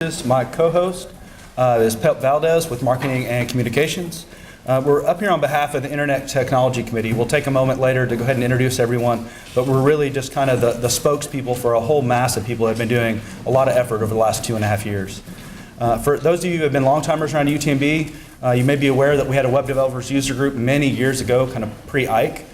My co-host is Pep Valdez with Marketing and Communications. We're up here on behalf of the Internet Technology Committee. We'll take a moment later to go ahead and introduce everyone, but we're really just kind of the spokespeople for a whole mass of people that have been doing a lot of effort over the last 2.5 years. For those of you who have been long-timers around UTMB, you may be aware that we had a web developers user group many years ago, kind of pre-IKE.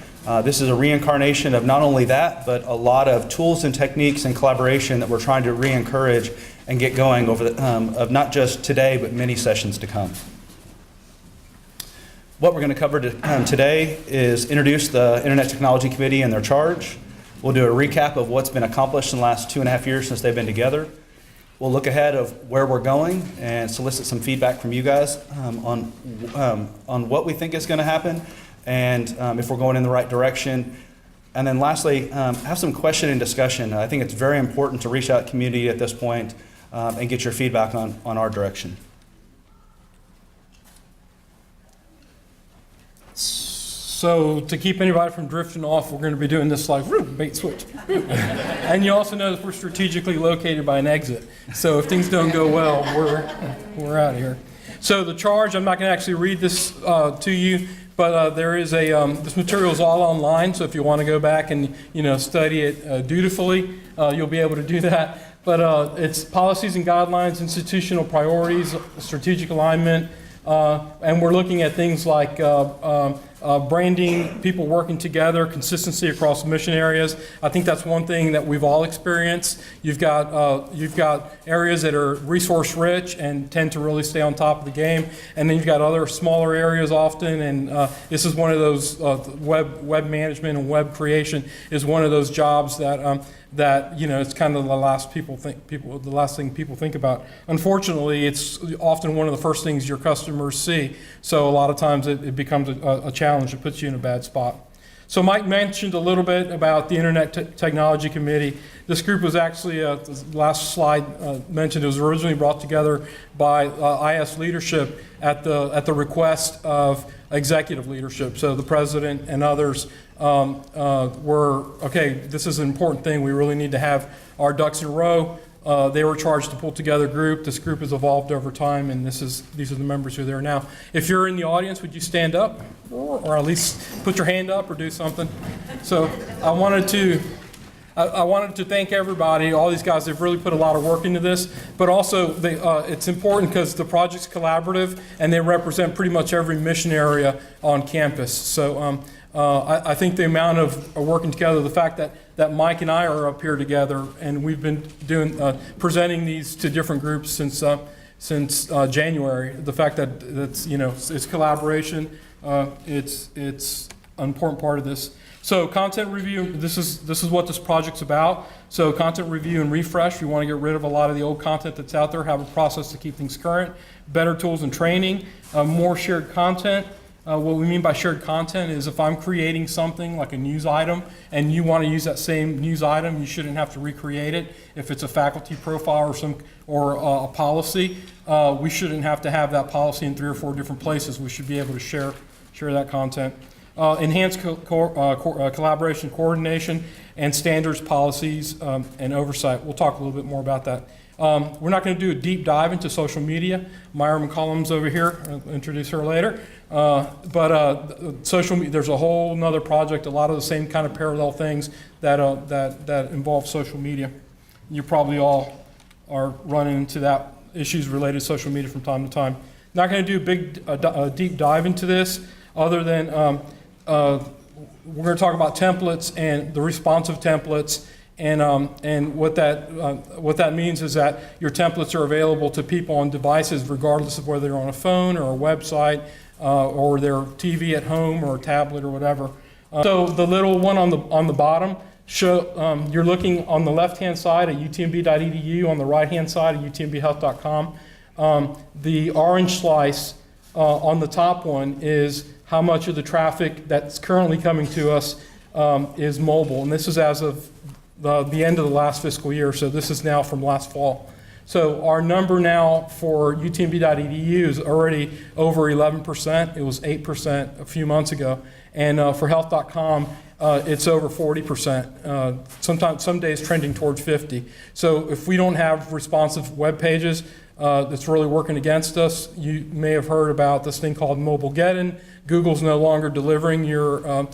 This is a reincarnation of not only that, but a lot of tools and techniques and collaboration that we're trying to re-encourage and get going over of not just today, but many sessions to come. What we're going to cover today is introduce the Internet Technology Committee and their charge. We'll do a recap of what's been accomplished in the last 2.5 years since they've been together. We'll look ahead of where we're going and solicit some feedback from you guys on what we think is going to happen and if we're going in the right direction. And then lastly, have some question and discussion. I think it's very important to reach out to the community at this point and get your feedback on our direction. So to keep anybody from drifting off, we're going to be doing this like bait switch. And you also know that we're strategically located by an exit. So if things don't go well, we're out of here. So the charge, I'm not going to actually read this to you, but there is this material is all online. So if you want to go back and study it dutifully, you'll be able to do that. But it's policies and guidelines, institutional priorities, strategic alignment, and we're looking at things like branding, people working together, consistency across mission areas. I think that's one thing that we've all experienced. You've got areas that are resource rich and tend to really stay on top of the game, and then you've got other smaller areas often. And this is one of those web management and web creation is one of those jobs that it's kind of the last thing people think about. Unfortunately, it's often one of the first things your customers see. So a lot of times it becomes a challenge. It puts you in a bad spot. So Mike mentioned a little bit about the Internet Technology Committee. This group was actually, the last slide mentioned, it was originally brought together by IS leadership at the request of executive leadership. So the president and others were, okay, this is an important thing. We really need to have our ducks in a row. They were charged to pull together a group. This group has evolved over time, and these are the members who are there now. If you're in the audience, would you stand up or at least put your hand up or do something? So I wanted to thank everybody, all these guys. They've really put a lot of work into this, but also it's important because the project's collaborative and they represent pretty much every mission area on campus. So I think the amount of working together, the fact that Mike and I are up here together and we've been presenting these to different groups since January, the fact that it's collaboration, it's an important part of this. So content review, this is what this project's about. So content review and refresh, we want to get rid of a lot of the old content that's out there, have a process to keep things current, better tools and training, more shared content. What we mean by shared content is if I'm creating something like a news item and you want to use that same news item, you shouldn't have to recreate it. If it's a faculty profile or a policy, we shouldn't have to have that policy in 3 or 4 different places. We should be able to share that content. Enhanced collaboration, coordination, and standards, policies, and oversight. We'll talk a little bit more about that. We're not going to do a deep dive into social media. Myra McCollum's over here. I'll introduce her later. Social media, there's a whole nother project, a lot of the same kind of parallel things that involve social media. You probably all are running into that issues related to social media from time to time. Not going to do a big deep dive into this other than we're going to talk about templates and the responsive templates. And what that means is that your templates are available to people on devices regardless of whether they're on a phone or a website or their TV at home or a tablet or whatever. So the little one on the bottom, you're looking on the left-hand side at utmb.edu, on the right-hand side at utmbhealth.com. The orange slice on the top one is how much of the traffic that's currently coming to us is mobile. And this is as of the end of the last fiscal year, so this is now from last fall. So our number now for utmb.edu is already over 11%. It was 8% a few months ago. And for health.com, it's over 40%. Sometimes, some days trending towards 50. So if we don't have responsive web pages, that's really working against us. You may have heard about this thing called Mobilegeddon. Google's no longer delivering your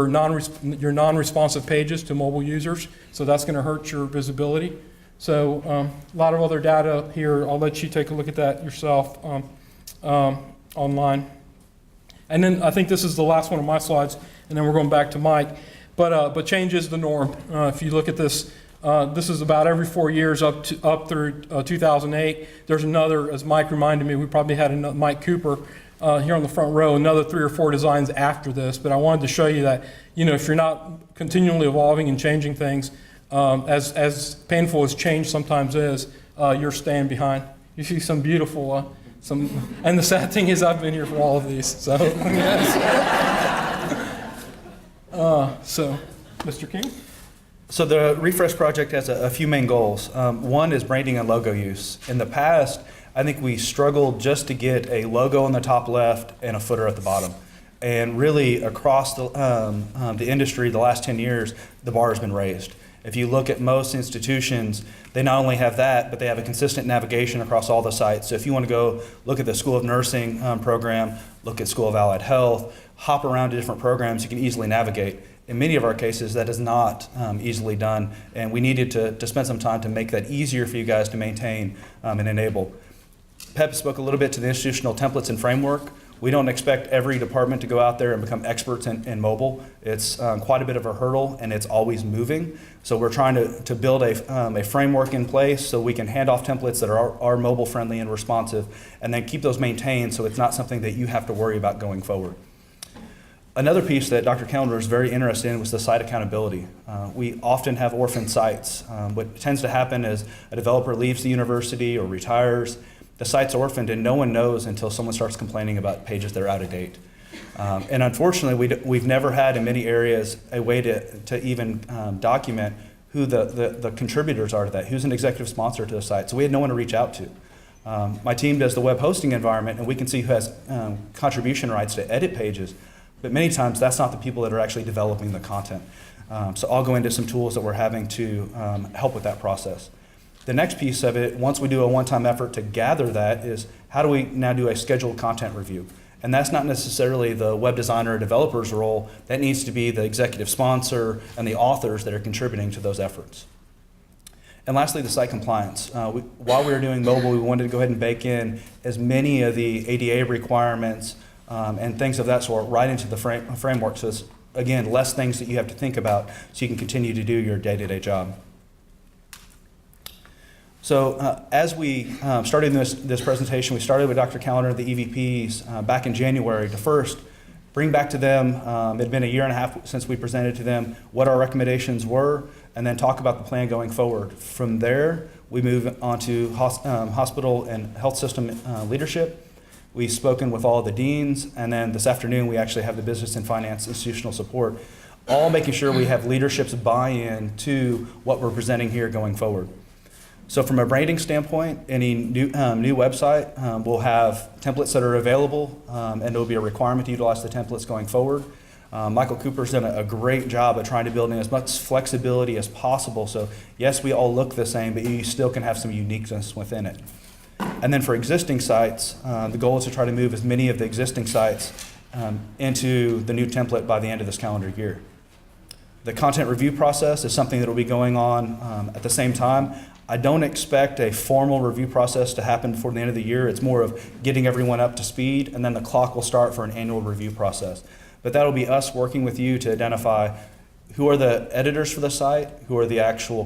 non-responsive pages to mobile users, so that's going to hurt your visibility. So a lot of other data here. I'll let you take a look at that yourself online. And then I think this is the last one of my slides, and then we're going back to Mike. But change is the norm. If you look at this, this is about every 4 years up through 2008. There's another, as Mike reminded me, we probably had another, Mike Cooper here on the front row, another 3 or 4 designs after this. But I wanted to show you that, you know, if you're not continually evolving and changing things, as painful as change sometimes is, you're staying behind. You see some beautiful, and the sad thing is I've been here for all of these, so. So, Mr. King? So the refresh project has a few main goals. One is branding and logo use. In the past, I think we struggled just to get a logo on the top left and a footer at the bottom. And really across the industry, the last 10 years, the bar has been raised. If you look at most institutions, they not only have that, but they have a consistent navigation across all the sites. So if you want to go look at the School of Nursing program, look at School of Allied Health, hop around to different programs, you can easily navigate. In many of our cases, that is not easily done, and we needed to spend some time to make that easier for you guys to maintain and enable. Pep spoke a little bit to the institutional templates and framework. We don't expect every department to go out there and become experts in mobile. It's quite a bit of a hurdle, and it's always moving. So we're trying to build a framework in place so we can hand off templates that are mobile friendly and responsive, and then keep those maintained so it's not something that you have to worry about going forward. Another piece that Dr. Kellner was very interested in was the site accountability. We often have orphan sites. What tends to happen is a developer leaves the university or retires, the site's orphaned, and no one knows until someone starts complaining about pages that are out of date. And unfortunately, we've never had in many areas a way to even document who the contributors are to that, who's an executive sponsor to the site. So we had no one to reach out to. My team does the web hosting environment, and we can see who has contribution rights to edit pages. But many times, that's not the people that are actually developing the content. So I'll go into some tools that we're having to help with that process. The next piece of it, once we do a one-time effort to gather that, is how do we now do a scheduled content review? And that's not necessarily the web designer or developer's role. That needs to be the executive sponsor and the authors that are contributing to those efforts. And lastly, the site compliance. While we were doing mobile, we wanted to go ahead and bake in as many of the ADA requirements and things of that sort right into the framework. So it's, again, less things that you have to think about so you can continue to do your day-to-day job. So as we started this presentation, we started with Dr. Callender, the EVPs, back in January to first bring back to them, it had been a year and a half since we presented to them what our recommendations were, and then talk about the plan going forward. From there, we move on to hospital and health system leadership. We've spoken with all the deans, and then this afternoon we actually have the business and finance institutional support, all making sure we have leadership's buy-in to what we're presenting here going forward. So from a branding standpoint, any new website will have templates that are available, and there will be a requirement to utilize the templates going forward. Michael Cooper's done a great job of trying to build in as much flexibility as possible. So yes, we all look the same, but you still can have some uniqueness within it. And then for existing sites, the goal is to try to move as many of the existing sites into the new template by the end of this calendar year. The content review process is something that will be going on at the same time. I don't expect a formal review process to happen before the end of the year. It's more of getting everyone up to speed, and then the clock will start for an annual review process. But that'll be us working with you to identify who are the editors for the site, who are the actual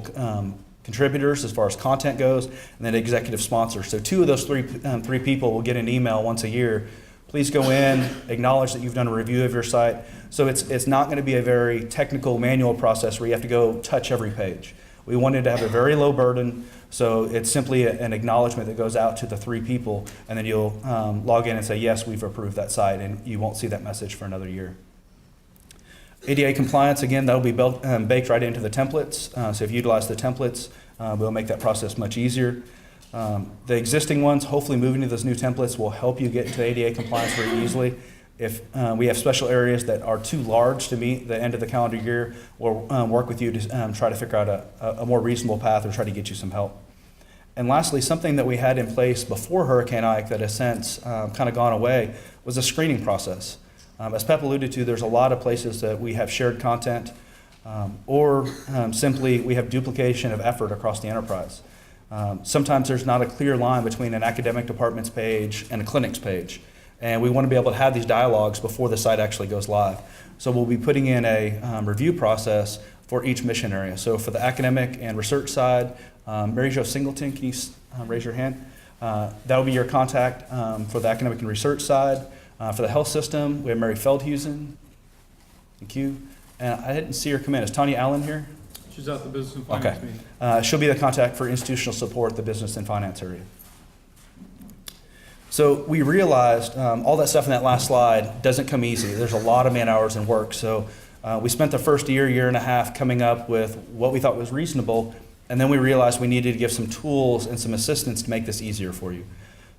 contributors as far as content goes, and then executive sponsors. So 2 of those three people will get an email once a year. Please go in, acknowledge that you've done a review of your site. So it's not going to be a very technical manual process where you have to go touch every page. We wanted to have a very low burden, so it's simply an acknowledgement that goes out to the 3 people, and then you'll log in and say, yes, we've approved that site, and you won't see that message for another year. ADA compliance, again, that'll be baked right into the templates. So if you utilize the templates, we'll make that process much easier. The existing ones, hopefully moving to those new templates will help you get into ADA compliance very easily. If we have special areas that are too large to meet the end of the calendar year, we'll work with you to try to figure out a more reasonable path or try to get you some help. And lastly, something that we had in place before Hurricane Ike that has since kind of gone away was a screening process. As Pep alluded to, there's a lot of places that we have shared content or simply we have duplication of effort across the enterprise. Sometimes there's not a clear line between an academic department's page and a clinic's page. And we want to be able to have these dialogues before the site actually goes live. So we'll be putting in a review process for each mission area. So for the academic and research side, Mary Jo Singleton, can you raise your hand? That will be your contact for the academic and research side. For the health system, we have Mary Feldhusen. Thank you. And I didn't see her come in. Is Tanya Allen here? She's at the business and finance meeting. She'll be the contact for institutional support, the business and finance area. So we realized all that stuff in that last slide doesn't come easy. There's a lot of man hours and work. So we spent the first year and a half coming up with what we thought was reasonable, and then we realized we needed to give some tools and some assistance to make this easier for you.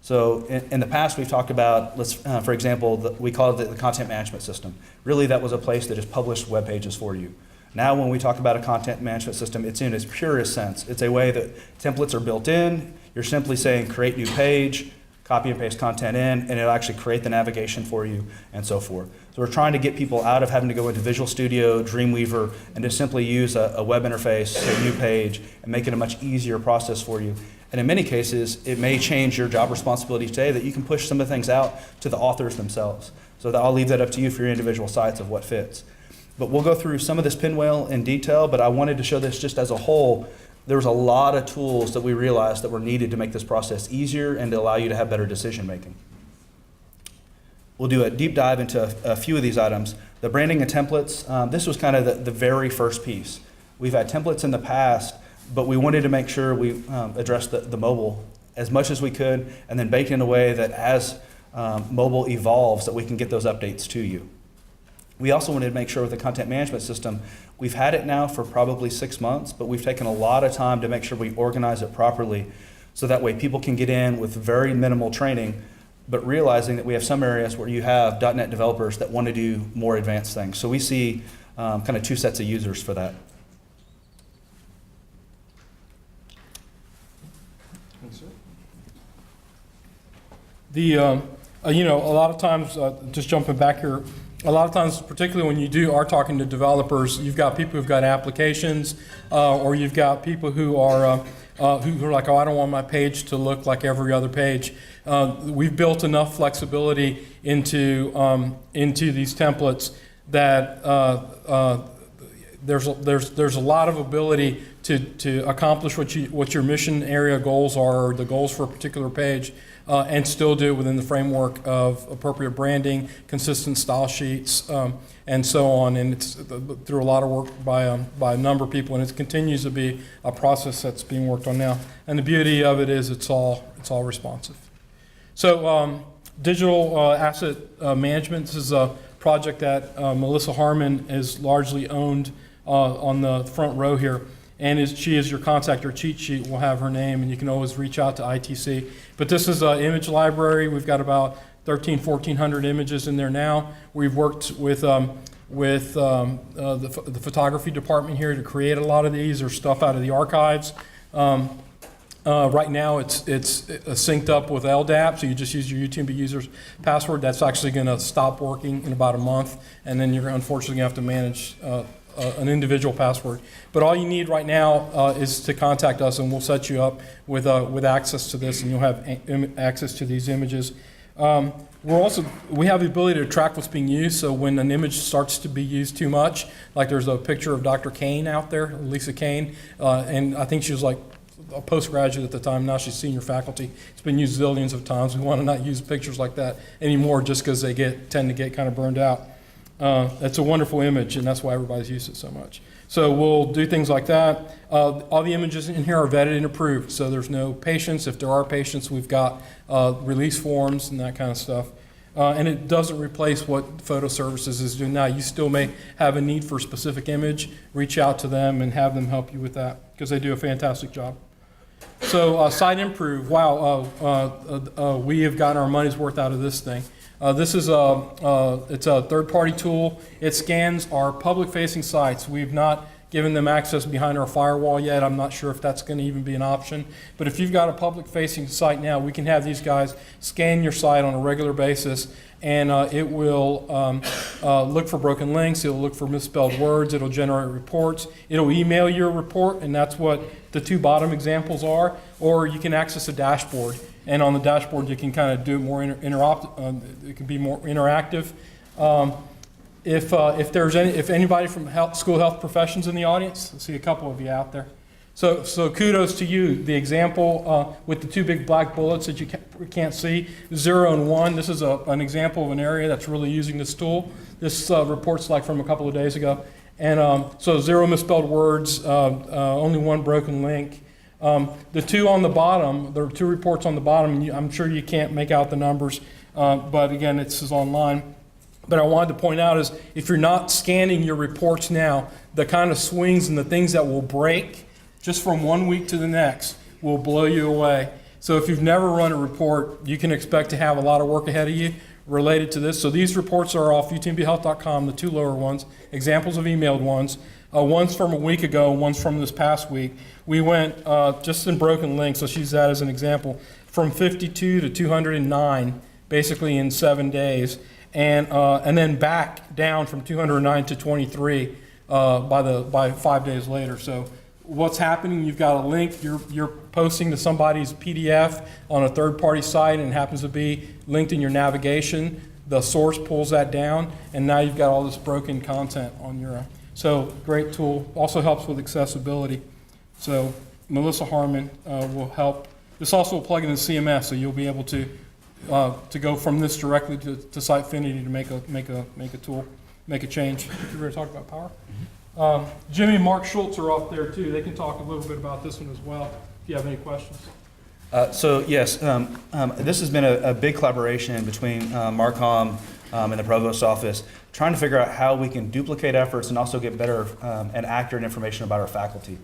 So in the past, we've talked about, for example, we call it the content management system. Really, that was a place that just published web pages for you. Now, when we talk about a content management system, it's in its purest sense. It's a way that templates are built in. You're simply saying create new page, copy and paste content in, and it'll actually create the navigation for you and so forth. So we're trying to get people out of having to go into Visual Studio, Dreamweaver, and just simply use a web interface, a new page, and make it a much easier process for you. And in many cases, it may change your job responsibility today that you can push some of the things out to the authors themselves. So I'll leave that up to you for your individual sites of what fits. But we'll go through some of this pinwheel in detail, but I wanted to show this just as a whole. There's a lot of tools that we realized that were needed to make this process easier and to allow you to have better decision making. We'll do a deep dive into a few of these items. The branding and templates, this was kind of the very first piece. We've had templates in the past, but we wanted to make sure we addressed the mobile as much as we could, and then baked in a way that as mobile evolves, that we can get those updates to you. We also wanted to make sure with the content management system, we've had it now for probably 6 months, but we've taken a lot of time to make sure we organize it properly so that way people can get in with very minimal training, but realizing that we have some areas where you have .NET developers that want to do more advanced things. So we see kind of two sets of users for that. A lot of times, just jumping back here, a lot of times, particularly when you are talking to developers, you've got people who've got applications, or you've got people who are like, oh, I don't want my page to look like every other page. We've built enough flexibility into these templates that there's a lot of ability to accomplish what your mission area goals are, or the goals for a particular page, and still do it within the framework of appropriate branding, consistent style sheets, and so on. And it's through a lot of work by a number of people, and it continues to be a process that's being worked on now. And the beauty of it is it's all responsive. So digital asset management, this is a project that Melissa Harmon is largely owned on the front row here. And she is your contact. Her cheat sheet will have her name, and you can always reach out to ITC. But this is an image library. We've got about 1,400 images in there now. We've worked with the photography department here to create a lot of these. There's stuff out of the archives. Right now, it's synced up with LDAP, so you just use your YouTube user's password. That's actually going to stop working in about a month, and then you're unfortunately going to have to manage an individual password. But all you need right now is to contact us, and we'll set you up with access to this, and you'll have access to these images. We have the ability to track what's being used, so when an image starts to be used too much, like there's a picture of Dr. Kane out there, Lisa Kane, and I think she was like a postgraduate at the time. Now she's senior faculty. It's been used zillions of times. We want to not use pictures like that anymore just because they tend to get kind of burned out. It's a wonderful image, and that's why everybody's used it so much. So we'll do things like that. All the images in here are vetted and approved, so there's no patients. If there are patients, we've got release forms and that kind of stuff. And it doesn't replace what Photo Services is doing now. You still may have a need for a specific image. Reach out to them and have them help you with that, because they do a fantastic job. So Site Improve, wow, we have gotten our money's worth out of this thing. This is it's a third-party tool. It scans our public-facing sites. We've not given them access behind our firewall yet. I'm not sure if that's going to even be an option. But if you've got a public-facing site now, we can have these guys scan your site on a regular basis, and it will look for broken links. It'll look for misspelled words. It'll generate reports. It'll email your report, and that's what the two bottom examples are. Or you can access a dashboard. And on the dashboard, you can kind of do it more it can be more interactive. If anybody from school health professions in the audience, I see a couple of you out there. So kudos to you. The example with the two big black bullets that you can't see, 0 and 1. This is an example of an area that's really using this tool. This report's like from a couple of days ago. And so 0 misspelled words, only 1 broken link. The two on the bottom, there are 2 reports on the bottom, and I'm sure you can't make out the numbers, but again, this is online. But I wanted to point out is if you're not scanning your reports now, the kind of swings and the things that will break just from one week to the next will blow you away. So if you've never run a report, you can expect to have a lot of work ahead of you related to this. So these reports are off utmbhealth.com, the 2 lower ones, examples of emailed ones. One's from a week ago, one's from this past week. We went, just in broken links, let's use that as an example, from 52 to 209, basically in 7 days, and then back down from 209 to 23 by 5 days later. So what's happening, you've got a link, you're posting to somebody's PDF on a third-party site, and it happens to be linked in your navigation. The source pulls that down, and now you've got all this broken content on your So great tool. Also helps with accessibility. So Melissa Harmon will help. This also will plug into CMS, so you'll be able to go from this directly to Sitefinity to make a tool, make a change. You're going to talk about power. Jimmy and Mark Schultz are up there too. They can talk a little bit about this one as well. If you have any questions. So yes, this has been a big collaboration between Marcom and the Provost's office, trying to figure out how we can duplicate efforts and also get better and accurate information about our faculty.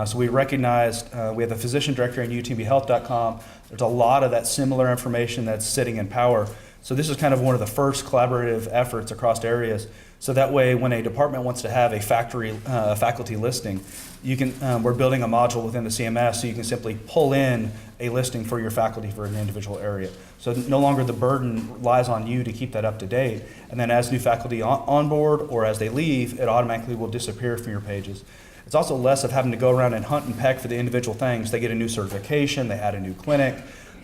So we recognized, we have the physician directory in utmbhealth.com. There's a lot of that similar information that's sitting in Power. So this is kind of one of the first collaborative efforts across areas. So that way, when a department wants to have a faculty listing, you can, we're building a module within the CMS so you can simply pull in a listing for your faculty for an individual area. So no longer the burden lies on you to keep that up to date. And then as new faculty on board or as they leave, it automatically will disappear from your pages. It's also less of having to go around and hunt and peck for the individual things. They get a new certification, they add a new clinic.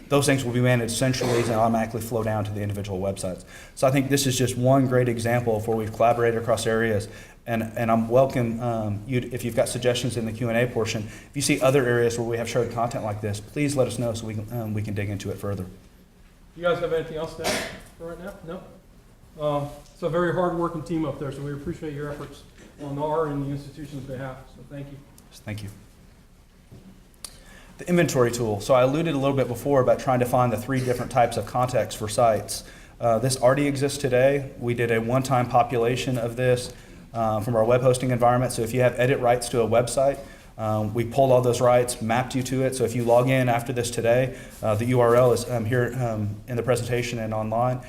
Those things will be managed centrally and automatically flow down to the individual websites. So I think this is just one great example of where we've collaborated across areas. And I'm welcome, if you've got suggestions in the Q&A portion. If you see other areas where we have shared content like this, please let us know so we can dig into it further. You guys have anything else to add for right now? No? It's a very hard-working team up there, so we appreciate your efforts on our and the institution's behalf. So thank you. Thank you. The inventory tool. So I alluded a little bit before about trying to find the 3 different types of context for sites. This already exists today. We did a one-time population of this from our web hosting environment. So if you have edit rights to a website, we pulled all those rights, mapped you to it. So if you log in after this today, the URL is here in the presentation and online.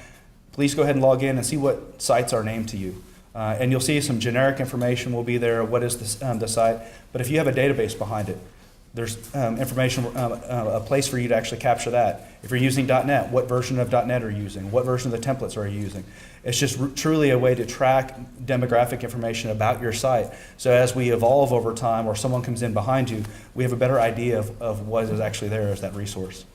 Please go ahead and log in and see what sites are named to you. And you'll see some generic information will be there. What is the site? But if you have a database behind it, there's information, a place for you to actually capture that. If you're using .NET, what version of .NET are you using? What version of the templates are you using? It's just truly a way to track demographic information about your site. So as we evolve over time or someone comes in behind you, we have a better idea of what is actually there as that resource.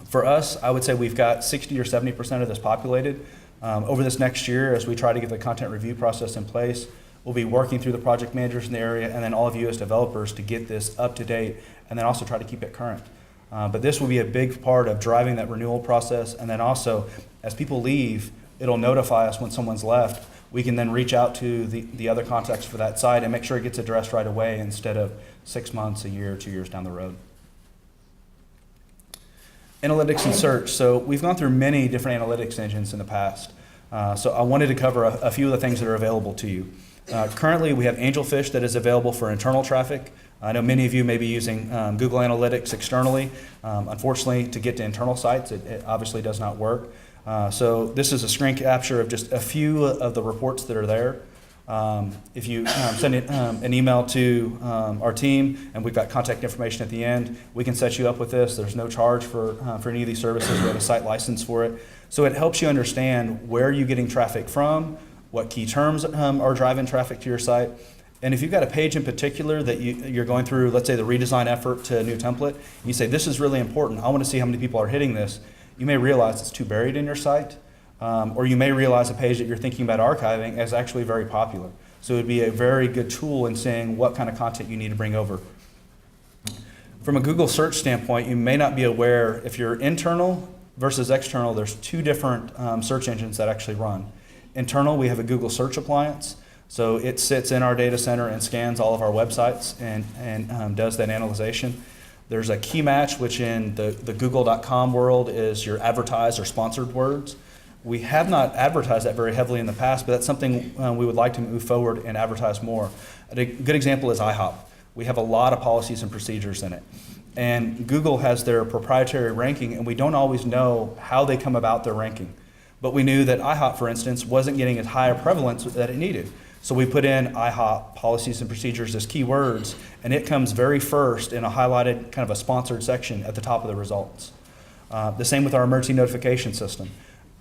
For us, I would say we've got 60 or 70% of this populated. Over this next year, as we try to get the content review process in place, we'll be working through the project managers in the area and then all of you as developers to get this up to date and then also try to keep it current. But this will be a big part of driving that renewal process, and then also as people leave, it'll notify us when someone's left. We can then reach out to the other contacts for that site and make sure it gets addressed right away instead of 6 months, a year, 2 years down the road. Analytics and search. So we've gone through many different analytics engines in the past. So I wanted to cover a few of the things that are available to you. Currently, we have Angelfish that is available for internal traffic. I know many of you may be using Google Analytics externally. Unfortunately, to get to internal sites, it obviously does not work. So this is a screen capture of just a few of the reports that are there. If you send an email to our team, and we've got contact information at the end, we can set you up with this. There's no charge for any of these services. We have a site license for it. So it helps you understand where you're getting traffic from, what key terms are driving traffic to your site. And if you've got a page in particular that you're going through, let's say the redesign effort to a new template, you say, this is really important. I want to see how many people are hitting this. You may realize it's too buried in your site. Or you may realize a page that you're thinking about archiving is actually very popular. So it would be a very good tool in seeing what kind of content you need to bring over. From a Google search standpoint, you may not be aware, if you're internal versus external, there's two different search engines that actually run. Internal, we have a Google search appliance. So it sits in our data center and scans all of our websites and does that analyzation. There's a key match, which in the Google.com world is your advertised or sponsored words. We have not advertised that very heavily in the past, but that's something we would like to move forward and advertise more. A good example is IHOP. We have a lot of policies and procedures in it. And Google has their proprietary ranking, and we don't always know how they come about their ranking. But we knew that IHOP, for instance, wasn't getting as high a prevalence that it needed. So we put in IHOP policies and procedures as keywords, and it comes very first in a highlighted kind of a sponsored section at the top of the results. The same with our emergency notification system.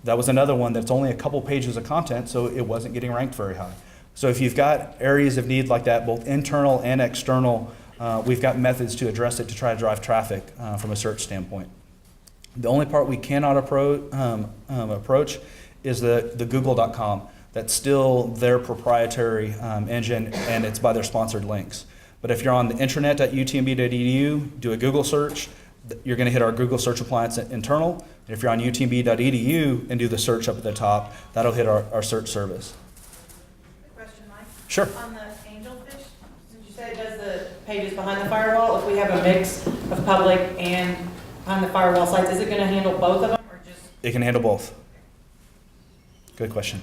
That was another one that's only a couple pages of content, so it wasn't getting ranked very high. So if you've got areas of need like that, both internal and external, we've got methods to address it to try to drive traffic from a search standpoint. The only part we cannot approach is the Google.com. That's still their proprietary engine, and it's by their sponsored links. But if you're on the intranet.utmb.edu, do a Google search, you're going to hit our Google search appliance internal. And if you're on utmb.edu and do the search up at the top, that'll hit our search service. Question, Mike? Sure. On the Angelfish, since you said it does the pages behind the firewall, if we have a mix of public and behind the firewall sites, is it going to handle both of them or just? It can handle both. Good question.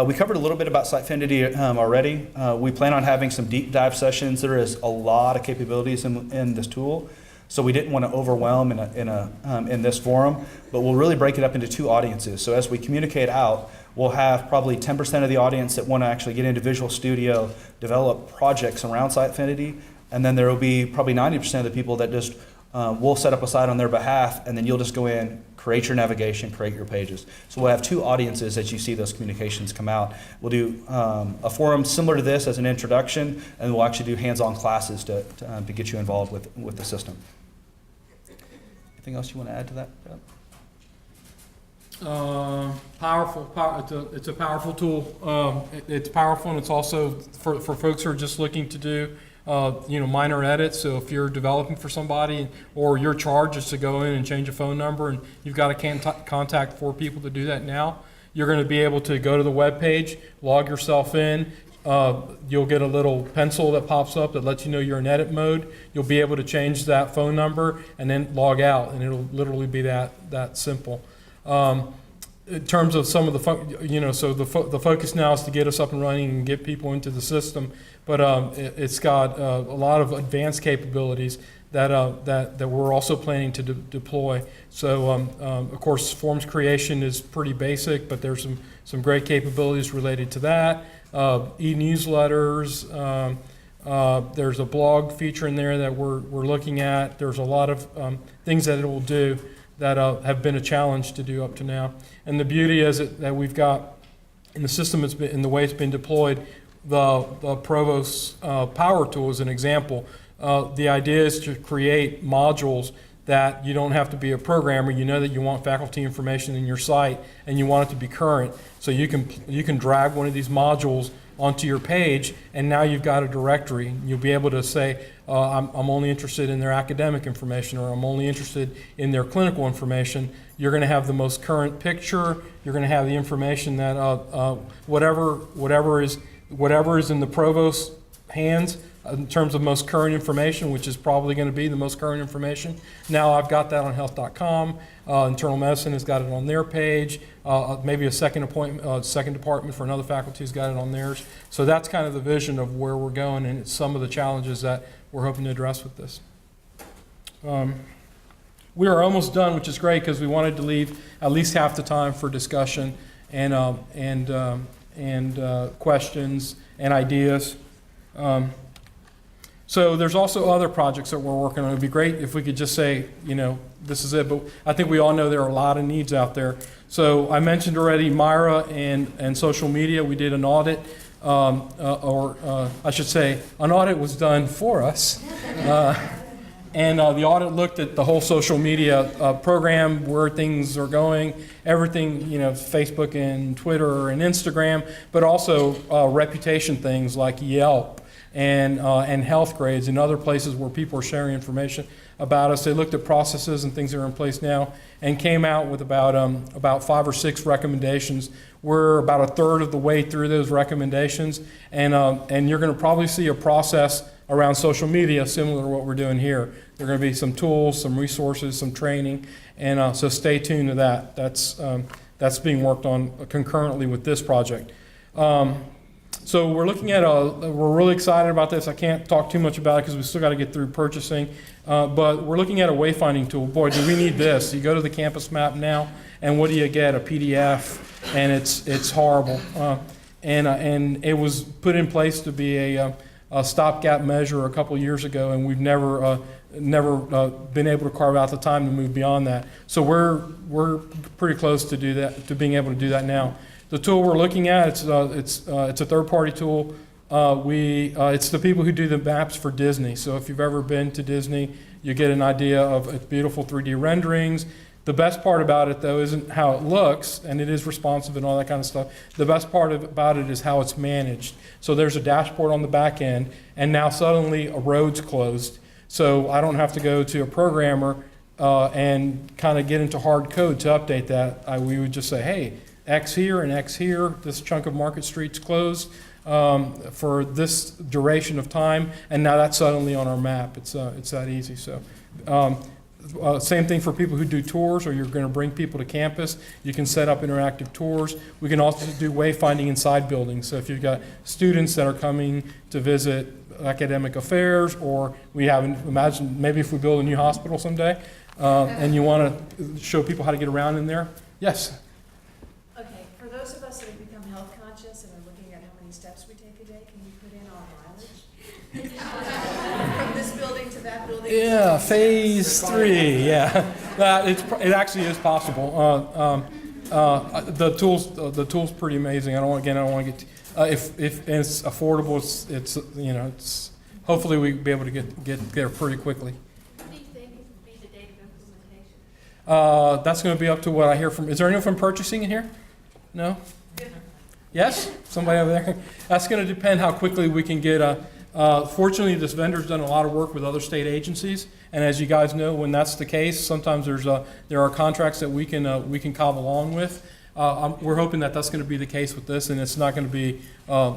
We covered a little bit about Sitefinity already. We plan on having some deep dive sessions. There is a lot of capabilities in this tool, so we didn't want to overwhelm in this forum, but we'll really break it up into two audiences. So as we communicate out, we'll have probably 10% of the audience that want to actually get into Visual Studio, develop projects around Sitefinity, and then there will be probably 90% of the people that just we'll set up a site on their behalf, and then you'll just go in, create your navigation, create your pages. So we'll have two audiences as you see those communications come out. We'll do a forum similar to this as an introduction, and we'll actually do hands-on classes to get you involved with the system. Anything else you want to add to that? It's a powerful tool. It's powerful, and it's also for folks who are just looking to do minor edits. So if you're developing for somebody, or your charge is to go in and change a phone number, and you've got to contact 4 people to do that now, you're going to be able to go to the web page, log yourself in. You'll get a little pencil that pops up that lets you know you're in edit mode. You'll be able to change that phone number and then log out, and it'll literally be that simple. In terms of some of the, so the focus now is to get us up and running and get people into the system, but it's got a lot of advanced capabilities that we're also planning to deploy. So of course, forms creation is pretty basic, but there's some great capabilities related to that. E-newsletters, there's a blog feature in there that we're looking at. There's a lot of things that it will do that have been a challenge to do up to now. And the beauty is that we've got in the system, in the way it's been deployed, the Provost Power Tool is an example. The idea is to create modules that you don't have to be a programmer. You know that you want faculty information in your site, and you want it to be current. So you can drag one of these modules onto your page, and now you've got a directory. You'll be able to say, I'm only interested in their academic information, or I'm only interested in their clinical information. You're going to have the most current picture. You're going to have the information that whatever is in the provost's hands in terms of most current information, which is probably going to be the most current information. Now I've got that on health.com. Internal medicine has got it on their page. Maybe a second department for another faculty has got it on theirs. So that's kind of the vision of where we're going, and it's some of the challenges that we're hoping to address with this. we are almost done, which is great because we wanted to leave at least half the time for discussion and questions and ideas. So there's also other projects that we're working on. It'd be great if we could just say, you know, this is it, but I think we all know there are a lot of needs out there. So I mentioned already Myra and social media. We did an audit, I should say, an audit was done for us. And the audit looked at the whole social media program, where things are going, everything, you know, Facebook and Twitter and Instagram, but also reputation things like Yelp and health grades and other places where people are sharing information about us. They looked at processes and things that are in place now and came out with about 5 or 6 recommendations. We're about a third of the way through those recommendations, and you're going to probably see a process around social media similar to what we're doing here. There are going to be some tools, some resources, some training, and so stay tuned to that. That's being worked on concurrently with this project. So we're looking at we're really excited about this. I can't talk too much about it because we still got to get through purchasing, but we're looking at a wayfinding tool. Boy, do we need this. You go to the campus map now, and what do you get? A PDF, and it's horrible. And it was put in place to be a stopgap measure a couple years ago, and we've never been able to carve out the time to move beyond that. So we're pretty close to do that, to being able to do that now. The tool we're looking at, it's a third-party tool. It's the people who do the maps for Disney. So if you've ever been to Disney, you get an idea of beautiful 3D renderings. The best part about it, though, isn't how it looks, and it is responsive and all that kind of stuff. The best part about it is how it's managed. So there's a dashboard on the back end, and now suddenly a road's closed. So I don't have to go to a programmer and kind of get into hard code to update that. We would just say, hey, X here and X here, this chunk of Market Street's closed for this duration of time, and now that's suddenly on our map. It's that easy. So. Same thing for people who do tours, or you're going to bring people to campus. You can set up interactive tours. We can also do wayfinding inside buildings. So if you've got students that are coming to visit academic affairs, or imagine maybe if we build a new hospital someday, and you want to show people how to get around in there. Yes? Okay, for those of us that have become health conscious and are looking at how many steps we take a day, can you put in our mileage? From this building to that building? Yeah, phase 3, yeah. It actually is possible. The tool's pretty amazing. I don't want to get, if it's affordable, it's hopefully we'll be able to get there pretty quickly. What do you think would be the date of implementation? That's going to be up to what I hear from, is there anyone from purchasing in here? No? Yes? Somebody over there? That's going to depend how quickly we can get fortunately, this vendor's done a lot of work with other state agencies, and as you guys know, when that's the case, sometimes there are contracts that we can cobble along with. We're hoping that that's going to be the case with this, and it's not going to be a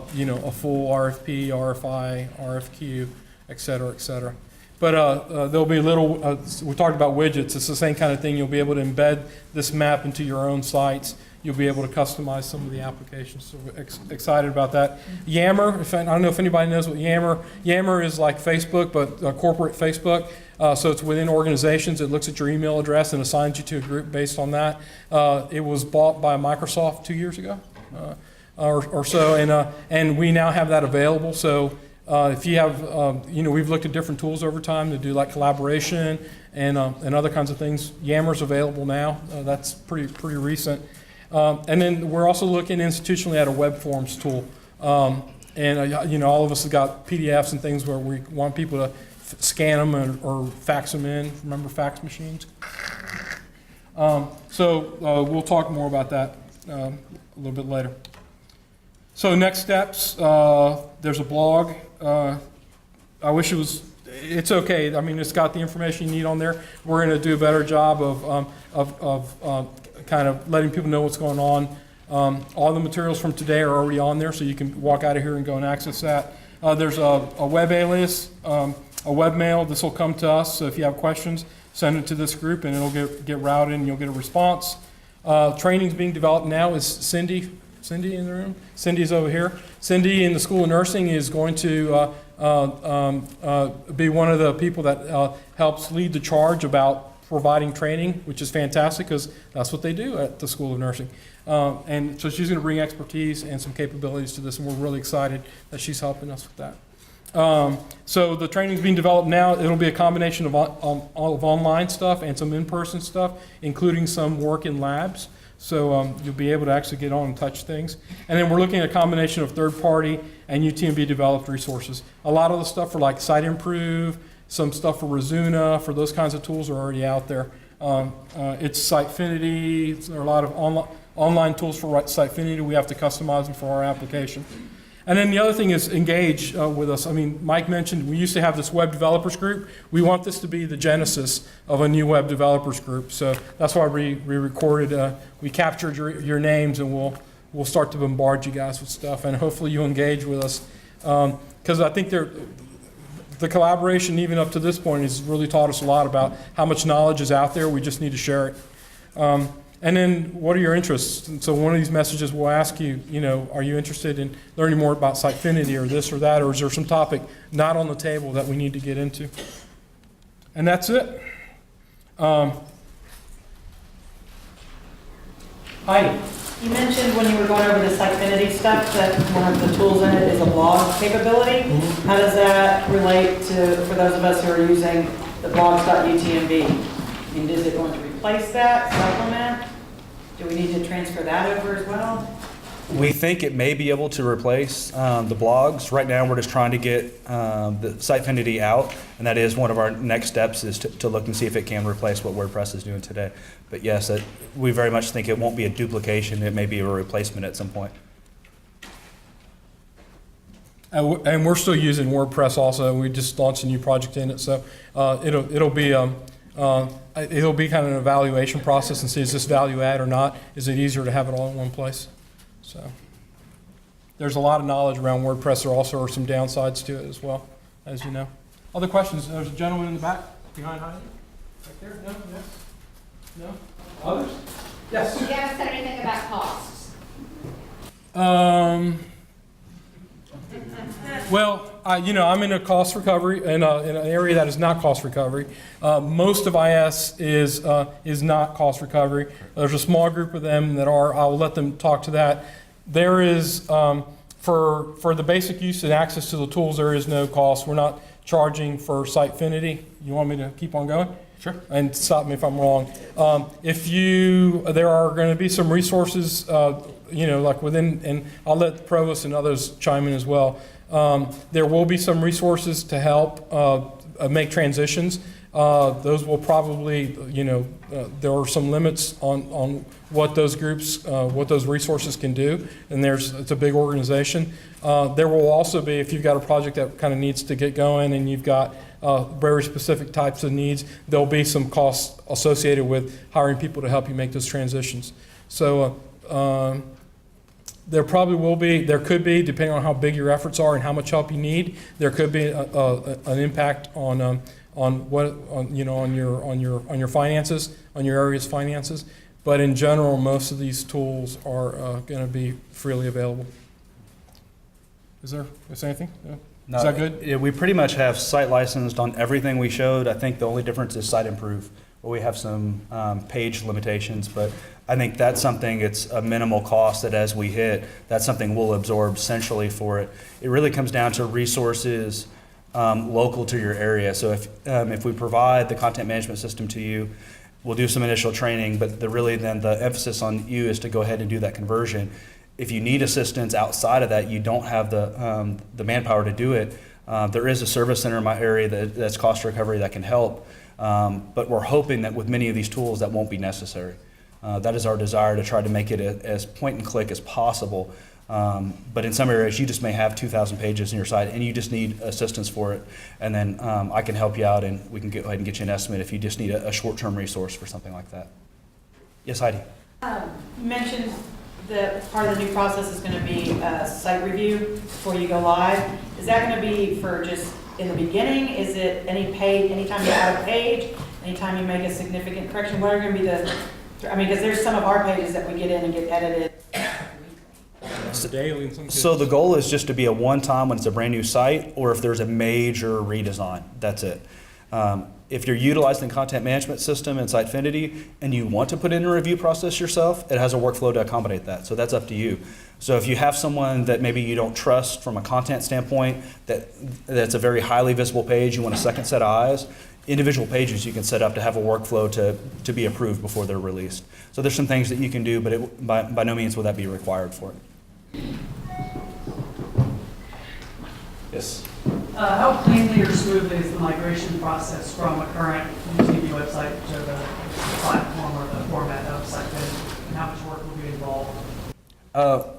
full RFP, RFI, RFQ, et cetera, et cetera. But there'll be we talked about widgets. It's the same kind of thing. You'll be able to embed this map into your own sites. You'll be able to customize some of the applications. So we're excited about that. Yammer, I don't know if anybody knows what Yammer is like Facebook, but corporate Facebook. So it's within organizations. It looks at your email address and assigns you to a group based on that. It was bought by Microsoft 2 years ago or so, and we now have that available. So if you have, we've looked at different tools over time to do like collaboration and other kinds of things. Yammer's available now. That's pretty recent. And then we're also looking institutionally at a web forms tool. All of us have got PDFs and things where we want people to scan them or fax them in. Remember fax machines? We'll talk more about that a little bit later. So next steps, there's a blog. I wish it's okay. I mean, it's got the information you need on there. We're going to do a better job of kind of letting people know what's going on. All the materials from today are already on there, so you can walk out of here and go and access that. There's a web alias, a webmail. This will come to us, so if you have questions, send it to this group, and it'll get routed, and you'll get a response. Training's being developed now. Is Cindy in the room? Cindy's over here. Cindy in the School of Nursing is going to be one of the people that helps lead the charge about providing training, which is fantastic because that's what they do at the School of Nursing. And so she's going to bring expertise and some capabilities to this, and we're really excited that she's helping us with that. So the training's being developed now. It'll be a combination of online stuff and some in-person stuff, including some work in labs. So you'll be able to actually get on and touch things. And then we're looking at a combination of third-party and UTMB developed resources. A lot of the stuff for like SiteImprove, some stuff for Razuna, for those kinds of tools are already out there. It's Sitefinity. There are a lot of online tools for Sitefinity. We have to customize them for our application. And then the other thing is engage with us. I mean, Mike mentioned we used to have this web developers group. We want this to be the genesis of a new web developers group. So that's why we recorded, we captured your names, and we'll start to bombard you guys with stuff. And hopefully you engage with us. Because I think the collaboration, even up to this point, has really taught us a lot about how much knowledge is out there. We just need to share it. And then, what are your interests? And so one of these messages will ask you, are you interested in learning more about Sitefinity or this or that, or is there some topic not on the table that we need to get into? And that's it. Heidi. You mentioned when you were going over the Sitefinity stuff that one of the tools in it is a blog capability. Mm-hmm. How does that relate to, for those of us who are using the blogs.utmb? I mean, is it going to replace that, supplement? Do we need to transfer that over as well? We think it may be able to replace the blogs. Right now, we're just trying to get the Sitefinity out, and that is one of our next steps, is to look and see if it can replace what WordPress is doing today. But yes, we very much think it won't be a duplication. It may be a replacement at some point. And we're still using WordPress also. We just launched a new project in it, so it'll be kind of an evaluation process and see, is this value add or not? Is it easier to have it all in one place? So there's a lot of knowledge around WordPress. There also are some downsides to it as well, as you know. Other questions? There's a gentleman in the back behind Heidi. Right there? No? Yes? No? Others? Yes. You haven't said anything about costs. Well, I'm in a cost recovery, in an area that is not cost recovery. Most of IS is not cost recovery. There's a small group of them that are. I will let them talk to that. There is, for the basic use and access to the tools, there is no cost. We're not charging for Sitefinity. You want me to keep on going? Sure. And stop me if I'm wrong. There are going to be some resources, like within, and I'll let the provost and others chime in as well. There will be some resources to help make transitions. Those will probably, there are some limits on what those groups, what those resources can do, and it's a big organization. There will also be, if you've got a project that kind of needs to get going and you've got very specific types of needs, there'll be some costs associated with hiring people to help you make those transitions. So there probably will be, there could be, depending on how big your efforts are and how much help you need, there could be an impact on your finances, on your area's finances. But in general, most of these tools are going to be freely available. Is there anything? Yeah. No, is that good? Yeah, we pretty much have site licensed on everything we showed. I think the only difference is SiteImprove, where we have some page limitations, but I think that's something, it's a minimal cost that as we hit, that's something we'll absorb centrally for it. It really comes down to resources local to your area. So if we provide the content management system to you, we'll do some initial training, but the emphasis on you is to go ahead and do that conversion. If you need assistance outside of that, you don't have the manpower to do it. There is a service center in my area that's cost recovery that can help, but we're hoping that with many of these tools that won't be necessary. That is our desire, to try to make it as point and click as possible. But in some areas, you just may have 2,000 pages on your site and you just need assistance for it. And then I can help you out, and we can go ahead and get you an estimate if you just need a short-term resource for something like that. Yes, Heidi? You mentioned that part of the new process is going to be site review before you go live. Is that going to be for just in the beginning? Is it anytime you add a page, anytime you make a significant correction? What are going to be because there's some of our pages that we get in and get edited. Daily in some cases. So the goal is just to be a one-time when it's a brand new site, or if there's a major redesign, that's it. If you're utilizing the content management system in Sitefinity and you want to put in a review process yourself, it has a workflow to accommodate that. So that's up to you. So if you have someone that maybe you don't trust from a content standpoint, that's a very highly visible page, you want a second set of eyes, individual pages you can set up to have a workflow to be approved before they're released. So there's some things that you can do, but by no means will that be required for it. Yes? How cleanly or smoothly is the migration process from a current UTB website to the platform or the format of Sitefinity? And how much work will be involved?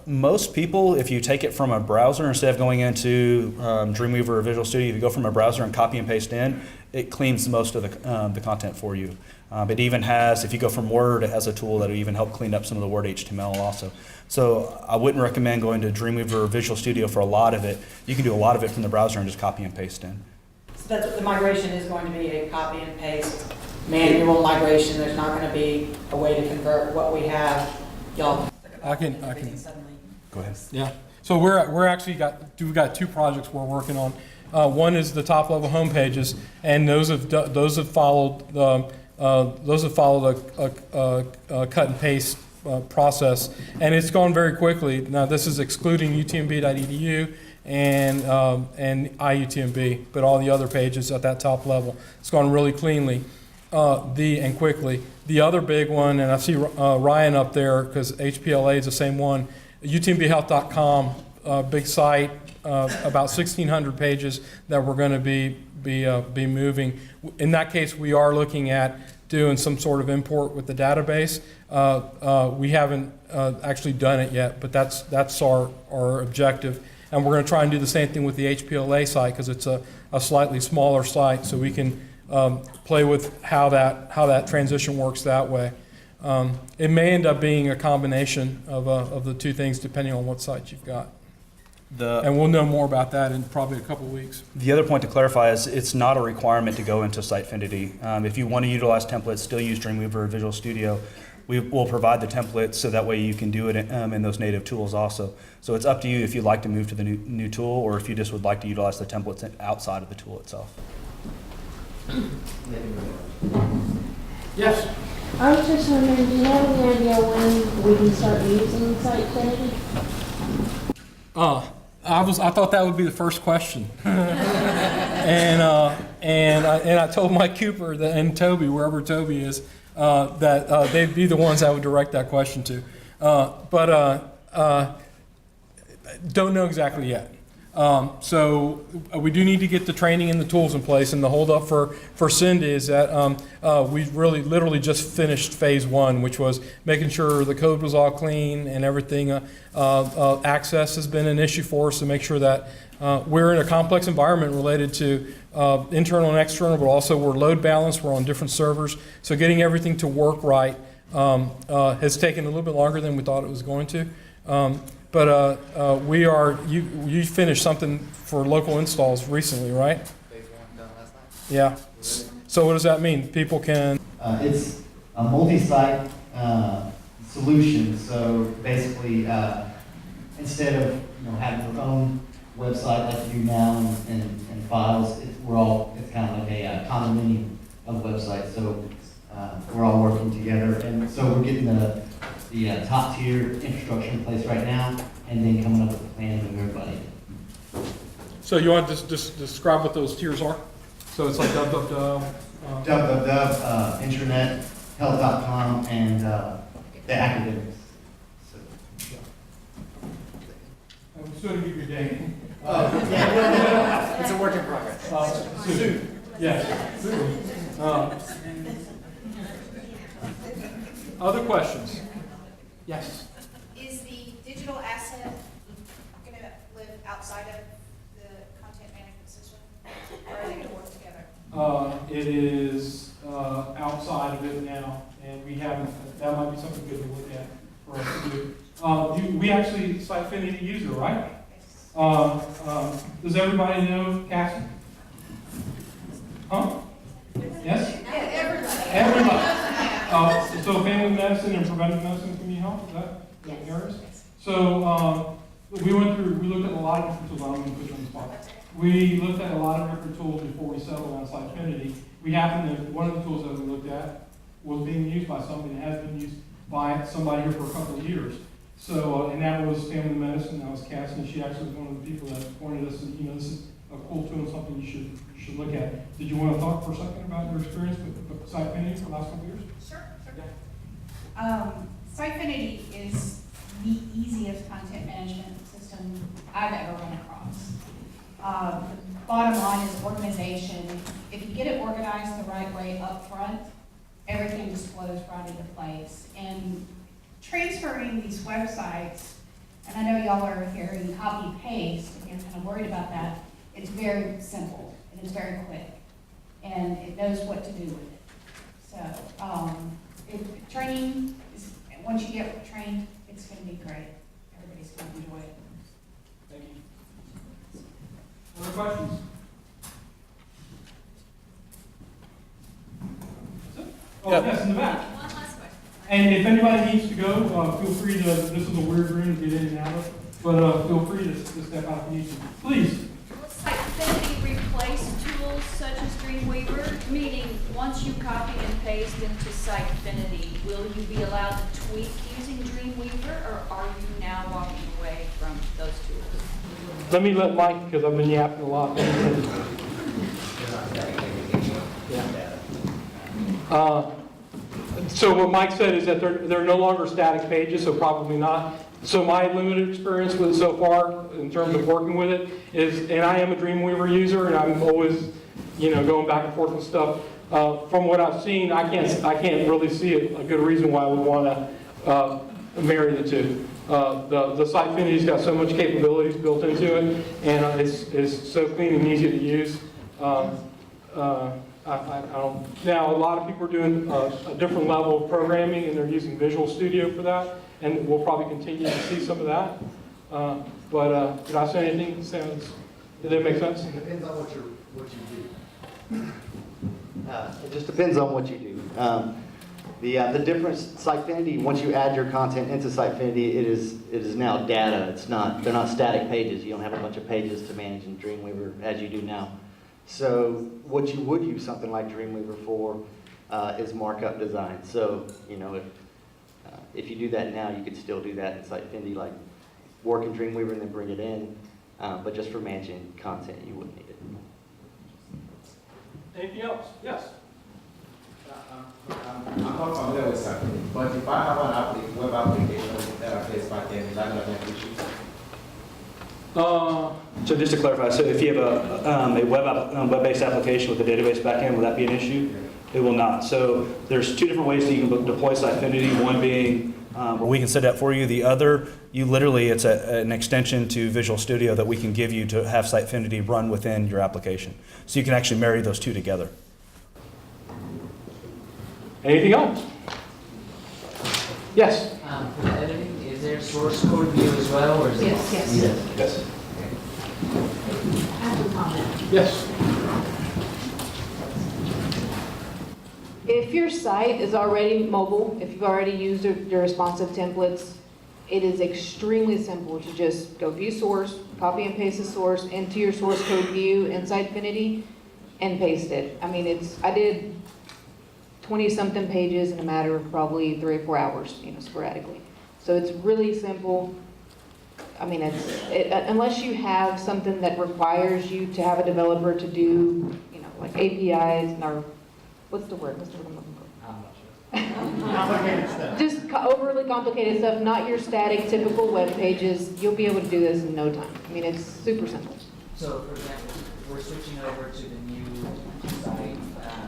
Most people, if you take it from a browser, instead of going into Dreamweaver or Visual Studio, if you go from a browser and copy and paste in, it cleans most of the content for you. It even has, if you go from Word, it has a tool that will even help clean up some of the Word HTML also. So I wouldn't recommend going to Dreamweaver or Visual Studio for a lot of it. You can do a lot of it from the browser and just copy and paste in. So that's what the migration is going to be, a copy and paste manual migration. There's not going to be a way to convert what we have. Y'all. I can. Suddenly. Go ahead. Yeah. So we've got two projects we're working on. One is the top level home pages, and those have followed a cut and paste process, and it's gone very quickly. Now this is excluding utmb.edu and IUTMB, but all the other pages at that top level, it's gone really cleanly and quickly. The other big one, and I see Ryan up there because HPLA is the same one, utmbhealth.com, big site, about 1,600 pages that we're going to be moving. In that case, we are looking at doing some sort of import with the database. We haven't actually done it yet, but that's our objective. And we're going to try and do the same thing with the HPLA site because it's a slightly smaller site, so we can play with how that transition works that way. It may end up being a combination of the two things depending on what site you've got. And we'll know more about that in probably a couple of weeks. The other point to clarify is it's not a requirement to go into Sitefinity. If you want to utilize templates, still use Dreamweaver or Visual Studio. We will provide the templates so that way you can do it in those native tools also. So it's up to you if you'd like to move to the new tool or if you just would like to utilize the templates outside of the tool itself. Yes. I was just wondering, do you have any idea when we can start using Sitefinity? I thought that would be the first question, and I told Mike Cooper and Toby, wherever Toby is, that they'd be the ones I would direct that question to, but don't know exactly yet. So we do need to get the training and the tools in place, and the holdup for Cindy is that we really literally just finished phase one, which was making sure the code was all clean and everything. Access has been an issue for us to make sure that we're in a complex environment related to internal and external, but also we're load balanced, we're on different servers. So getting everything to work right has taken a little bit longer than we thought it was going to. But you finished something for local installs recently, right? Phase one done last night. Yeah. So what does that mean? People can... It's a multi-site solution. So basically, instead of having your own website like you do now and files, it's kind of like a condominium of websites. So we're all working together, and so we're getting the top tier infrastructure in place right now, and then coming up with a plan to move everybody. So you want to just describe what those tiers are? So it's like www. Intranet, health.com, and the academics. So, I'm still going to give you a date. it's a work in progress. Soon. Yes. Other questions? Yes. Is the digital asset going to live outside of the content management system, or are they going to work together? It is outside of it now, and we haven't. That might be something good to look at for us to do. We actually Sitefinity user, right? Does everybody know Cassie? Huh? Yes? Everybody. So family medicine and preventive medicine community health, is that areas? So we looked at a lot of different tools. I don't want to put you on the spot. We looked at a lot of different tools before we settled on Sitefinity, we happened to, one of the tools that we looked at was being used by somebody that has been used by somebody here for a couple of years. So, and that was Family Medicine, that was Cass, and she actually was one of the people that pointed us, and, this is a cool tool and something you should look at. Did you want to talk for a second about your experience with Sitefinity for the last couple of years? Sure. Sitefinity is the easiest content management system I've ever run across. The bottom line is organization. If you get it organized the right way up front, everything just flows right into place. And transferring these websites, and I know y'all are hearing copy paste, if you're kind of worried about that, it's very simple and it's very quick, and it knows what to do with it. So, training is, once you get trained, it's going to be great. Everybody's going to enjoy it. Thank you. Other questions? Oh, Yep. yes, in the back. One last question. And if anybody needs to go, feel free to, this is a weird room to get in and out of, but feel free to step out if you need to. Please. Will Sitefinity replace tools such as Dreamweaver? Meaning, once you copy and paste into Sitefinity, will you be allowed to tweak using Dreamweaver, or are you now walking away from those tools? Let me let Mike, because I've been yapping a lot. So what Mike said is that they're no longer static pages, so probably not. So my limited experience with it so far, in terms of working with it, is, and I am a Dreamweaver user, and I'm always, going back and forth with stuff. From what I've seen, I can't really see a good reason why I would want to marry the two. The Sitefinity's got so much capabilities built into it, and it's so clean and easy to use. I don't. Now, a lot of people are doing a different level of programming, and they're using Visual Studio for that, and we'll probably continue to see some of that. But did I say anything that sounds? Did that make sense? It depends on what you do. It just depends on what you do. The difference, Sitefinity, once you add your content into Sitefinity, it is now data. They're not static pages. You don't have a bunch of pages to manage in Dreamweaver as you do now. So what you would use something like Dreamweaver for is markup design. So if you do that now, you could still do that in Sitefinity, like work in Dreamweaver and then bring it in. But just for managing content, you wouldn't need it. Anything else? Yes. I'm not familiar with Sitefinity, but if I have an web application that applies backend, is that going to be an issue? So just to clarify, so if you have a web-based application with a database backend, will that be an issue? It will not. So there's two different ways that you can deploy Sitefinity. One being where we can set it up for you. The other, it's an extension to Visual Studio that we can give you to have Sitefinity run within your application. So you can actually marry those two together. Anything else? Yes. For the editing, is there source code view as well, or is it? Yes. I have a comment. Yes. If your site is already mobile, if you've already used your responsive templates, it is extremely simple to just go view source, copy and paste the source into your source code view in Sitefinity, and paste it. I mean, I did 20-something pages in a matter of probably 3 or 4 hours, sporadically. So it's really simple. I mean, unless you have something that requires you to have a developer to do, like APIs or what's the word I'm looking for? I'm not sure. Just overly complicated stuff, not your static, typical web pages. You'll be able to do this in no time. I mean, it's super simple. So, for example, if we're switching over to the new site,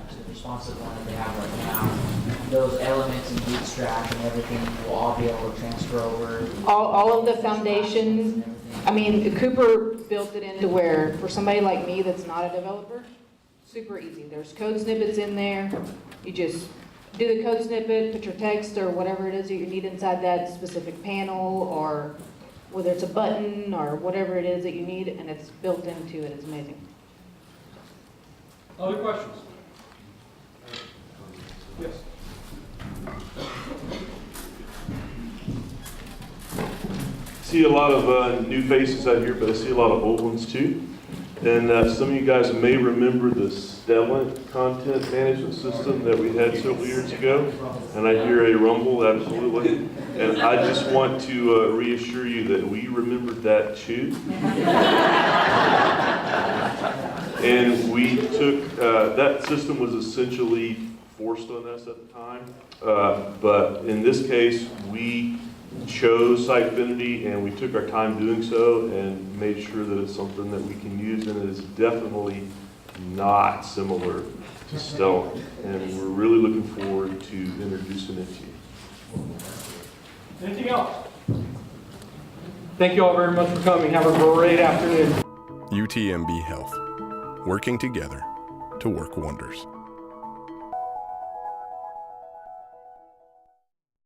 to the responsive one that they have right now, those elements in Bootstrap and everything will all be able to transfer over? All of the foundations. I mean, Cooper built it into where, for somebody like me that's not a developer, super easy. There's code snippets in there. You just do the code snippet, put your text or whatever it is that you need inside that specific panel, or whether it's a button or whatever it is that you need, and it's built into it. It's amazing. Other questions? Yes. See a lot of new faces out here, but I see a lot of old ones too. And some of you guys may remember the Stellent content management system that we had several years ago. And I hear a rumble, absolutely. And I just want to reassure you that we remembered that too. And we took, that system was essentially forced on us at the time. But in this case, we chose Sitefinity and we took our time doing so and made sure that it's something that we can use, and it is definitely not similar to Stellent. And we're really looking forward to introducing it to you. Anything else? Thank you all very much for coming. Have a great afternoon. UTMB Health, working together to work wonders.